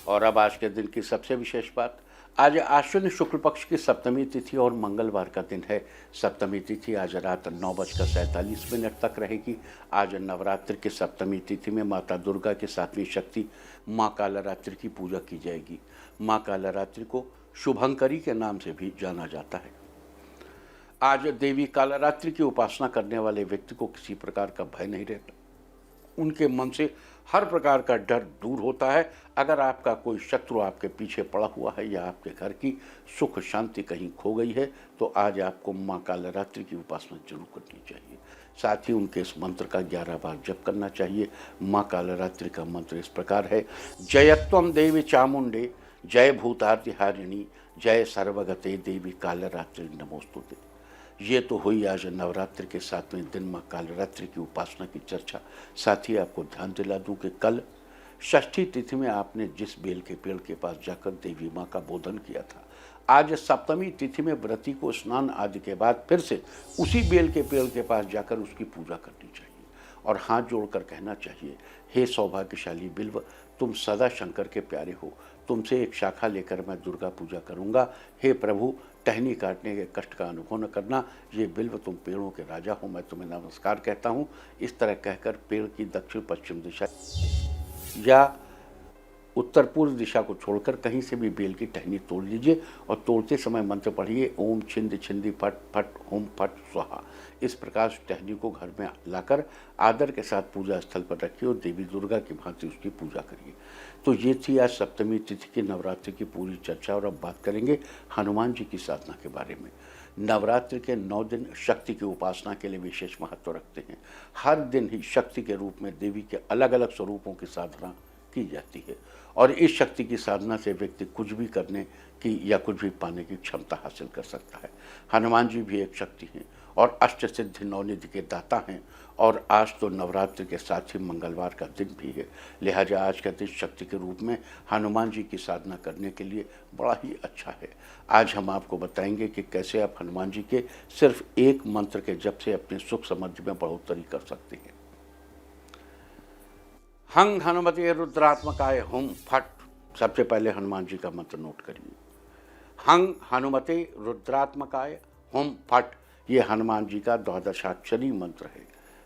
और अब आज के दिन की सबसे विशेष बात, आज आश्विन शुक्ल पक्ष की सप्तमी तिथि और मंगलवार का दिन है। सप्तमी तिथि आज रात 9:47 तक रहेगी। आज नवरात्रि की सप्तमी तिथि में माता दुर्गा की सातवीं शक्ति माँ कालरात्रि की पूजा की जाएगी। माँ कालरात्रि को शुभंकरी के नाम से भी जाना जाता है। आज देवी कालरात्रि की उपासना करने वाले व्यक्ति को किसी प्रकार का भय नहीं रहता। उनके मन से हर प्रकार का डर दूर होता है। अगर आपका कोई शत्रु आपके पीछे पड़ा हुआ है या आपके घर की सुख शांति कहीं खो गई है तो आज आपको माँ कालरात्रि की उपासना जरूर करनी चाहिए। साथ ही उनके इस मंत्र का 11 बार जप करना चाहिए। माँ कालरात्रि का मंत्र इस प्रकार है, जयत्वम देवी चामुंडे, जय भूतार्तिहारिणी, जय सर्वगते देवी कालरात्रि नमोस्तुते। ये तो हुई आज नवरात्रि के 7वें दिन माँ कालरात्रि की उपासना की चर्चा। साथ ही आपको ध्यान दिला दूं कि कल षष्ठी तिथि में आपने जिस बेल के पेड़ के पास जाकर देवी माँ का बोधन किया था, आज सप्तमी तिथि में व्रती को स्नान आदि के बाद फिर से उसी बेल के पेड़ के पास जाकर उसकी पूजा करनी चाहिए और हाथ जोड़कर कहना चाहिए, हे सौभाग्यशाली बिल्व, तुम सदा शंकर के प्यारे हो, तुमसे एक शाखा लेकर मैं दुर्गा पूजा करूंगा। हे प्रभु, टहनी काटने के कष्ट का अनुभव न करना, ये बिल्व तुम पेड़ों के राजा हो, मैं तुम्हें नमस्कार कहता हूँ। इस तरह कहकर पेड़ की दक्षिण पश्चिम दिशा या उत्तर पूर्व दिशा को छोड़कर कहीं से भी बेल की टहनी तोड़ लीजिए और तोड़ते समय मंत्र पढ़िए, ओम छिंद छिंदी फट फट ओम फट स्वाहा। इस प्रकार उस टहनी को घर में लाकर आदर के साथ पूजा स्थल पर रखिए और देवी दुर्गा की भांति उसकी पूजा करिए। तो ये थी आज सप्तमी तिथि की नवरात्रि की पूरी चर्चा। और अब बात करेंगे हनुमान जी की साधना के बारे में। नवरात्रि के 9 दिन शक्ति की उपासना के लिए विशेष महत्व रखते हैं। हर दिन ही शक्ति के रूप में देवी के अलग अलग स्वरूपों की साधना की जाती है और इस शक्ति की साधना से व्यक्ति कुछ भी करने की या कुछ भी पाने की क्षमता हासिल कर सकता है। हनुमान जी भी एक शक्ति हैं और अष्ट सिद्धि नवनिधि के दाता हैं और आज तो नवरात्रि के साथ ही मंगलवार का दिन भी है। लिहाजा आज का दिन शक्ति के रूप में हनुमान जी की साधना करने के लिए बड़ा ही अच्छा है। आज हम आपको बताएंगे कि कैसे आप हनुमान जी के सिर्फ एक मंत्र के जप से अपने सुख समृद्धि में बढ़ोतरी कर सकते हैं। हंग हनुमते रुद्रात्मकाय हुम फट। सबसे पहले हनुमान जी का मंत्र नोट करिए। हंग हनुमते रुद्रात्मकाय हुम फट, ये हनुमान जी का 12 मंत्र है,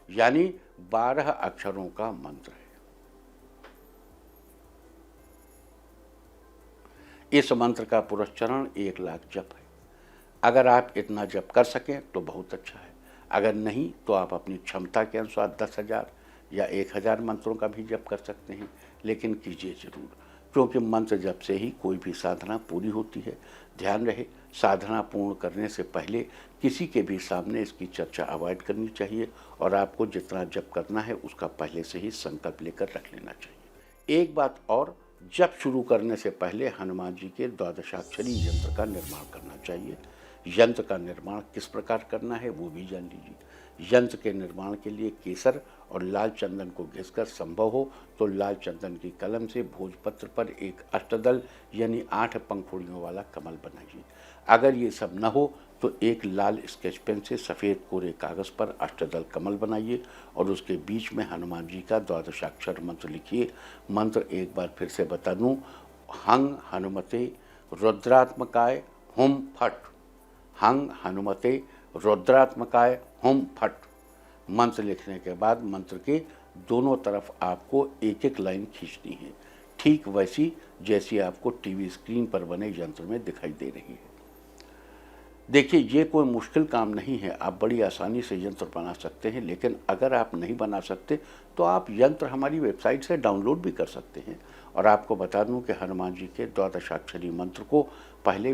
यानी 12 अक्षरों का मंत्र है। इस मंत्र का पुरस्चरण 1 लाख जप है। अगर आप इतना जप कर सकें तो बहुत अच्छा है, अगर नहीं तो आप अपनी क्षमता के अनुसार 10,000 या 1,000 मंत्रों का भी जप कर सकते हैं, लेकिन कीजिए जरूर, क्योंकि मंत्र जप से ही कोई भी साधना पूरी होती है। ध्यान रहे, साधना पूर्ण करने से पहले किसी के भी सामने इसकी चर्चा अवॉइड करनी चाहिए और आपको जितना जप करना है उसका पहले से ही संकल्प लेकर रख लेना चाहिए। एक बात और, जप शुरू करने से पहले हनुमान जी के 12 यंत्र का निर्माण करना चाहिए। यंत्र का निर्माण किस प्रकार करना है वो भी जान लीजिए। यंत्र के निर्माण के लिए केसर और लाल चंदन को घिसकर संभव हो तो लाल चंदन की कलम से भोजपत्र पर एक अष्टदल यानी 8 पंखुड़ियों वाला कमल बनाइए। अगर ये सब न हो तो एक लाल स्केच पेन से सफ़ेद कोरे कागज़ पर अष्टदल कमल बनाइए और उसके बीच में हनुमान जी का 12 अक्षर मंत्र लिखिए। मंत्र एक बार फिर से बता दूँ, हंग हनुमते रुद्रात्मकाय हुम फट। हंग हनुमते रुद्रात्मकाय हुम फट। मंत्र लिखने के बाद मंत्र के दोनों तरफ आपको एक एक लाइन खींचनी है, ठीक वैसी जैसी आपको टीवी स्क्रीन पर बने यंत्र में दिखाई दे रही है। देखिए, ये कोई मुश्किल काम नहीं है, आप बड़ी आसानी से यंत्र बना सकते हैं। लेकिन अगर आप नहीं बना सकते तो आप यंत्र हमारी वेबसाइट से डाउनलोड भी कर सकते हैं। और आपको बता दूं कि हनुमान जी के 12 मंत्र को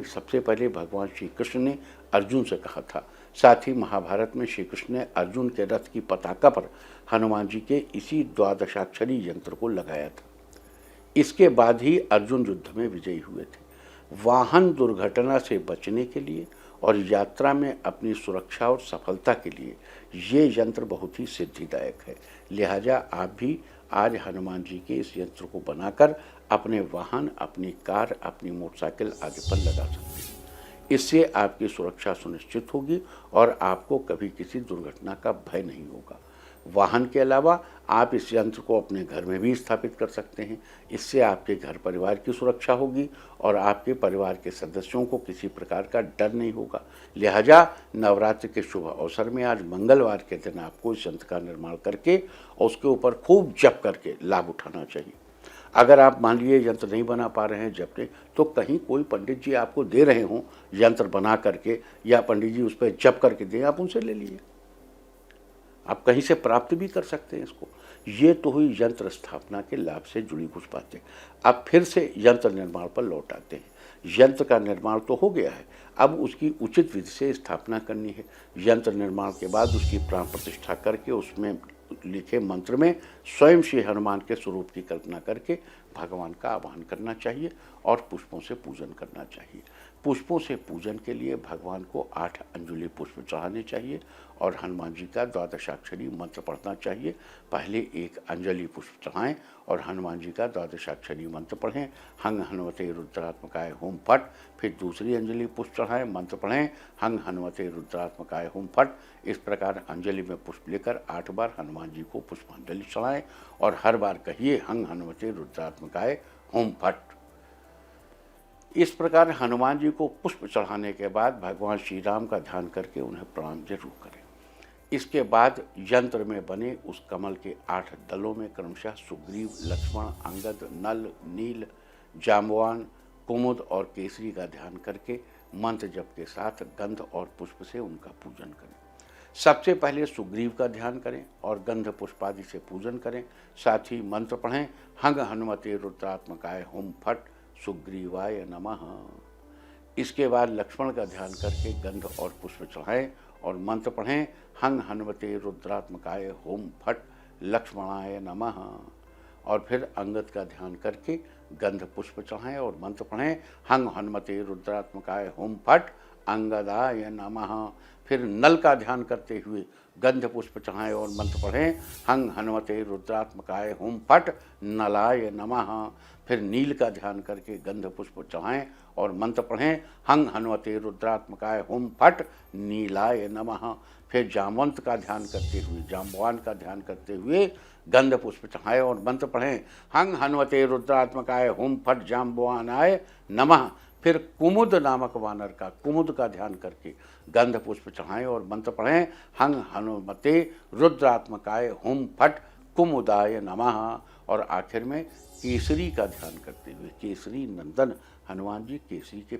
सबसे पहले भगवान श्री कृष्ण ने अर्जुन से कहा था। साथ ही महाभारत में श्री कृष्ण ने अर्जुन के रथ की पताका पर हनुमान जी के इसी 12 यंत्र को लगाया था। इसके बाद ही अर्जुन युद्ध में विजयी हुए थे। वाहन दुर्घटना से बचने के लिए और यात्रा में अपनी सुरक्षा और सफलता के लिए ये यंत्र बहुत ही सिद्धिदायक है। लिहाजा आप भी आज हनुमान जी के इस यंत्र को बनाकर अपने वाहन, अपनी कार, अपनी मोटरसाइकिल आदि पर लगा सकते हैं। इससे आपकी सुरक्षा सुनिश्चित होगी और आपको कभी किसी दुर्घटना का भय नहीं होगा। वाहन के अलावा आप इस यंत्र को अपने घर में भी स्थापित कर सकते हैं। इससे आपके घर परिवार की सुरक्षा होगी और आपके परिवार के सदस्यों को किसी प्रकार का डर नहीं होगा। लिहाजा नवरात्र के शुभ अवसर में आज मंगलवार के दिन आपको इस यंत्र का निर्माण करके और उसके ऊपर खूब जप करके लाभ उठाना चाहिए। अगर आप मान लीजिए यंत्र नहीं बना पा रहे हैं जब ने, तो कहीं कोई पंडित जी आपको दे रहे हों यंत्र बना करके, या पंडित जी उस पर जप करके दें, आप उनसे ले लीजिए। आप कहीं से प्राप्त भी कर सकते हैं इसको। ये तो हुई यंत्र स्थापना के लाभ से जुड़ी कुछ बातें। अब फिर से यंत्र निर्माण पर लौट आते हैं। यंत्र का निर्माण तो हो गया है, अब उसकी उचित विधि से स्थापना करनी है। यंत्र निर्माण के बाद उसकी प्राण प्रतिष्ठा करके उसमें लिखे मंत्र में स्वयं श्री हनुमान के स्वरूप की कल्पना करके भगवान का आह्वान करना चाहिए और पुष्पों से पूजन करना चाहिए। पुष्पों से पूजन के लिए भगवान को 8 अंजलि पुष्प चढ़ाने चाहिए और हनुमान जी का द्वादशाक्षरी मंत्र पढ़ना चाहिए। पहले 1 अंजलि पुष्प चढ़ाएं और हनुमान जी का द्वादशाक्षरी मंत्र पढ़ें, हंग हनुमते रुद्रात्मकाय हुम फट। फिर दूसरी अंजलि पुष्प चढ़ाएं, मंत्र पढ़ें, हंग हनुमते रुद्रात्मकाय हुम फट। इस प्रकार अंजलि में पुष्प लेकर 8 बार हनुमान जी को पुष्पांजलि चढ़ाएं और हर बार कहिए हंग हनुमते रुद्रात्मकाय हुम फट। इस प्रकार हनुमान जी को पुष्प चढ़ाने के बाद भगवान श्री राम का ध्यान करके उन्हें प्रणाम जरूर करें। इसके बाद यंत्र में बने उस कमल के 8 दलों में क्रमशः सुग्रीव, लक्ष्मण, अंगद, नल, नील, जाम्बवान, कुमुद और केसरी का ध्यान करके मंत्र जप के साथ गंध और पुष्प से उनका पूजन करें। सबसे पहले सुग्रीव का ध्यान करें और गंध पुष्प आदि से पूजन करें। साथ ही मंत्र पढ़ें, हंग हनुमते रुद्रात्मकाय हुम फट सुग्रीवाय नमः। इसके बाद लक्ष्मण का ध्यान करके गंध और पुष्प चढ़ाएं और मंत्र पढ़ें, हंग हनुमते रुद्रात्मकाय हुम फट लक्ष्मणाय नमः। और फिर अंगद का ध्यान करके गंध पुष्प चढ़ाएं और मंत्र पढ़ें, हंग हनुमते रुद्रात्मकाय हुम फट अंगदाय नमः। फिर नल का ध्यान करते हुए गंध पुष्प चढ़ाएं और मंत्र पढ़ें, हंग हनुमते रुद्रात्मकाय हुम फट नलाय नमः। फिर नील का ध्यान करके गंध पुष्प चढ़ाएं और मंत्र पढ़ें, हंग हनुमते रुद्रात्मकाय हुम फट नीलाय नमः। फिर जामवंत का ध्यान करते हुए, जाम्बवान का ध्यान करते हुए गंध पुष्प चढ़ाएं और मंत्र पढ़ें, हंग हनुमते रुद्रात्मकाय हुम फट जाम्बवानाय नमः। फिर कुमुद नामक वानर का, कुमुद का ध्यान करके गंध पुष्प चढ़ाएं और मंत्र पढ़ें, हंग हनुमते रुद्रात्मकाय हुम फट कुमुदाय नमः। और आखिर में केसरी का ध्यान करते हुए, केसरी नंदन हनुमान जी केसरी के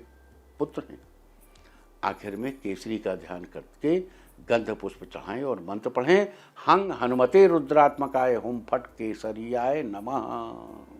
पुत्र हैं, आखिर में केसरी का ध्यान करके गंध पुष्प चढ़ाएं और मंत्र पढ़ें, हंग हनुमते रुद्रात्मकाय हुम फट केसरियाय नमः।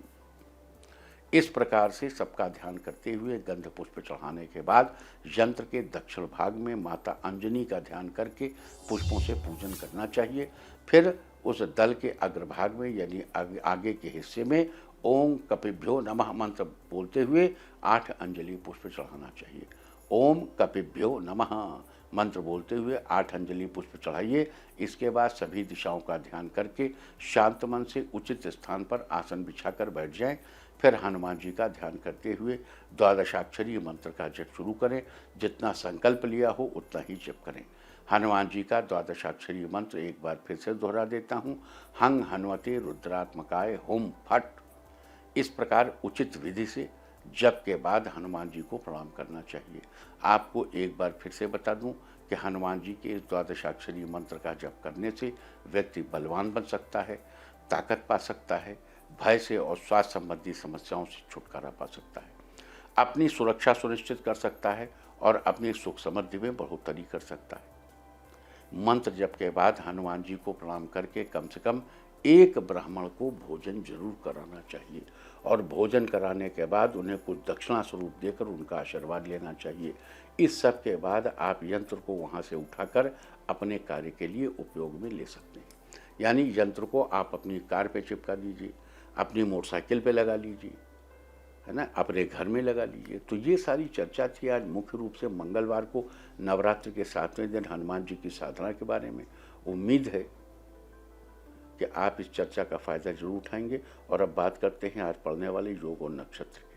इस प्रकार से सबका ध्यान करते हुए गंध पुष्प चढ़ाने के बाद यंत्र के दक्षिण भाग में माता अंजनी का ध्यान करके पुष्पों से पूजन करना चाहिए। फिर उस दल के अग्रभाग में यानी आगे के हिस्से में ओम कपिभ्यो नमः मंत्र बोलते हुए 8 अंजलि पुष्प चढ़ाना चाहिए। ओम कपिभ्यो नमः मंत्र बोलते हुए 8 अंजलि पुष्प चढ़ाइए। इसके बाद सभी दिशाओं का ध्यान करके शांत मन से उचित स्थान पर आसन बिछाकर बैठ जाएं। फिर हनुमान जी का ध्यान करते हुए द्वादशाक्षरी मंत्र का जप शुरू करें। जितना संकल्प लिया हो उतना ही जप करें। हनुमान जी का द्वादशाक्षरी मंत्र एक बार फिर से दोहरा देता हूँ, हंग हनुमते रुद्रात्मकाय हुम फट। इस प्रकार उचित विधि से जप के बाद हनुमान जी को प्रणाम करना चाहिए। आपको एक बार फिर से बता दूं कि हनुमान जी के इस द्वादशाक्षरी मंत्र का जप करने से व्यक्ति बलवान बन सकता है, ताकत पा सकता है, भय से और स्वास्थ्य संबंधी समस्याओं से छुटकारा पा सकता है, अपनी सुरक्षा सुनिश्चित कर सकता है और अपनी सुख समृद्धि में बढ़ोतरी कर सकता है। मंत्र जप के बाद हनुमान जी को प्रणाम करके कम से कम एक ब्राह्मण को भोजन जरूर कराना चाहिए और भोजन कराने के बाद उन्हें कुछ दक्षिणा स्वरूप देकर उनका आशीर्वाद लेना चाहिए। इस सब के बाद आप यंत्र को वहाँ से उठाकर अपने कार्य के लिए उपयोग में ले सकते हैं। यानी यंत्र को आप अपनी कार पे चिपका दीजिए, अपनी मोटरसाइकिल पे लगा लीजिए, है ना, अपने घर में लगा लीजिए। तो ये सारी चर्चा थी आज मुख्य रूप से मंगलवार को नवरात्र के 7वें दिन हनुमान जी की साधना के बारे में। उम्मीद है कि आप इस चर्चा का फायदा जरूर उठाएंगे। और अब बात करते हैं आज पढ़ने वाले योग और नक्षत्र की।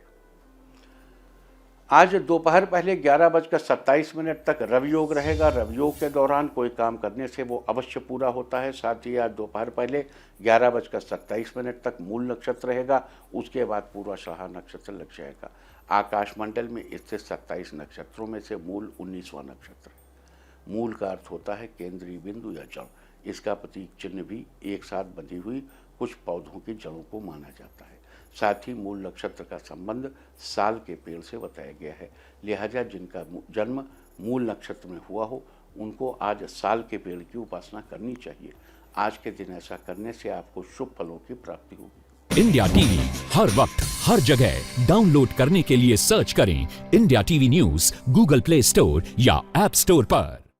आज दोपहर पहले 11:27 तक रवियोग रहेगा। रवियोग के दौरान कोई काम करने से वो अवश्य पूरा होता है। साथ ही आज दोपहर पहले 11:27 तक मूल नक्षत्र रहेगा। उसके बाद पूर्वाषाढ़ा नक्षत्र लग जाएगा। आकाशमंडल में स्थित 27 नक्षत्रों में से मूल 19वां नक्षत्र है। मूल का अर्थ होता है केंद्रीय बिंदु या जड़। इसका प्रतीक चिन्ह भी एक साथ बंधी हुई कुछ पौधों की जड़ों को माना जाता है। साथ ही मूल नक्षत्र का संबंध साल के पेड़ से बताया गया है। लिहाजा जिनका जन्म मूल नक्षत्र में हुआ हो उनको आज साल के पेड़ की उपासना करनी चाहिए। आज के दिन ऐसा करने से आपको शुभ फलों की प्राप्ति होगी। इंडिया टीवी हर वक्त हर जगह डाउनलोड करने के लिए सर्च करें India TV news Google play store या ऐप स्टोर पर।